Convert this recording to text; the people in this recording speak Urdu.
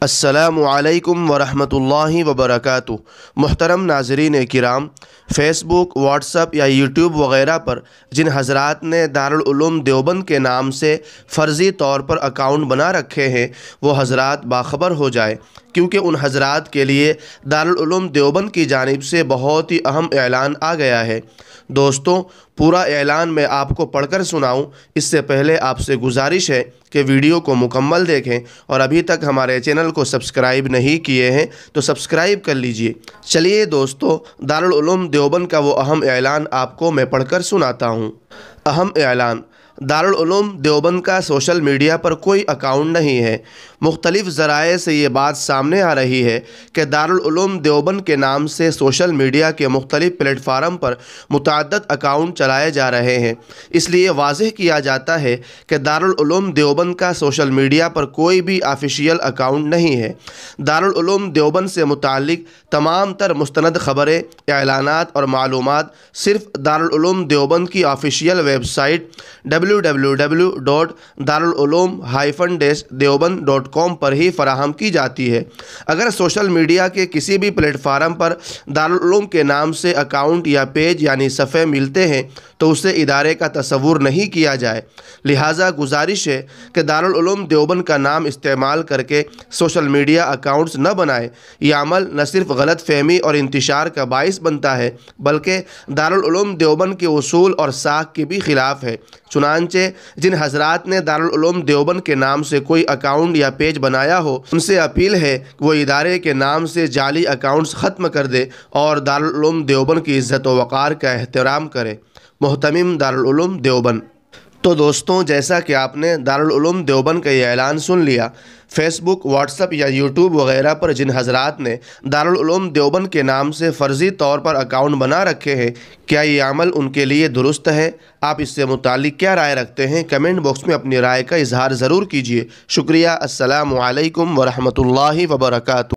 السلام علیکم ورحمۃ اللہ وبرکاتہ۔ محترم ناظرین کرام، فیس بک، واٹس ایپ یا یوٹیوب وغیرہ پر جن حضرات نے دارالعلوم دیوبند کے نام سے فرضی طور پر اکاؤنٹ بنا رکھے ہیں وہ حضرات باخبر ہو جائے، کیونکہ ان حضرات کے لیے دارالعلوم دیوبند کی جانب سے بہت ہی اہم اعلان آ گیا ہے۔ دوستوں، پورا اعلان میں آپ کو پڑھ کر سناؤں اس سے پہلے آپ سے گزارش ہے کہ ویڈیو کو مکمل دیکھیں، اور ابھی تک ہمارے چینل کو سبسکرائب نہیں کیے ہیں تو سبسکرائب کر لیجئے۔ چلیے دوستو، دارالعلوم دیوبند کا وہ اہم اعلان آپ کو میں پڑھ کر سناتا ہوں۔ اہم اعلان: دارالعلوم دیوبند کا سوشل میڈیا پر کوئی اکاؤنٹ نہیں ہے۔ مختلف ذرائع سے یہ بات سامنے آ رہی ہے کہ دارالعلوم دیوبند کے نام سے سوشل میڈیا کے مختلف پلیٹ فارم پر متعدد اکاؤنٹ چلائے جا رہے ہیں۔ اس لیے واضح کیا جاتا ہے کہ دارالعلوم دیوبند کا سوشل میڈیا پر کوئی بھی آفیشیل اکاؤنٹ نہیں ہے۔ دارالعلوم دیوبند سے متعلق تمام تر مستند خبریں، اعلانات اور معلومات صرف دارالعلوم دیوبند کی آفیشیل ویب سائٹ www.darululum-deoband.com پر ہی فراہم کی جاتی ہے۔ اگر سوشل میڈیا کے کسی بھی پلیٹ فارم پر دارالعلوم کے نام سے اکاؤنٹ یا پیج یعنی صفحے ملتے ہیں تو اسے ادارے کا تصور نہیں کیا جائے۔ لہٰذا گزارش ہے کہ دارالعلوم دیوبند کا نام استعمال کر کے سوشل میڈیا اکاؤنٹس نہ بنائیں۔ یہ عمل نہ صرف غلط فہمی اور انتشار کا باعث بنتا ہے بلکہ دارالعلوم دیوبند کے اصول اور ساکھ کے بھی خلاف ہے۔ چنانچہ جن حضرات نے دارالعلوم دیوبند کے نام سے کوئی اکاؤنٹ یا پیج بنایا ہو ان سے اپیل ہے کہ وہ ادارے کے نام سے جعلی اکاؤنٹس ختم کر دے اور دارالعلوم دیوبند کی عزت و وقار کا احترام کرے۔ محتمم دارالعلوم دیوبند۔ تو دوستوں، جیسا کہ آپ نے دارالعلوم دیوبند کا یہ اعلان سن لیا، فیس بک، واٹس ایپ یا یوٹیوب وغیرہ پر جن حضرات نے دارالعلوم دیوبند کے نام سے فرضی طور پر اکاؤنٹ بنا رکھے ہیں، کیا یہ عمل ان کے لیے درست ہے؟ آپ اس سے متعلق کیا رائے رکھتے ہیں؟ کمنٹ باکس میں اپنی رائے کا اظہار ضرور کیجیے۔ شکریہ۔ السلام علیکم ورحمۃ اللہ وبرکاتہ۔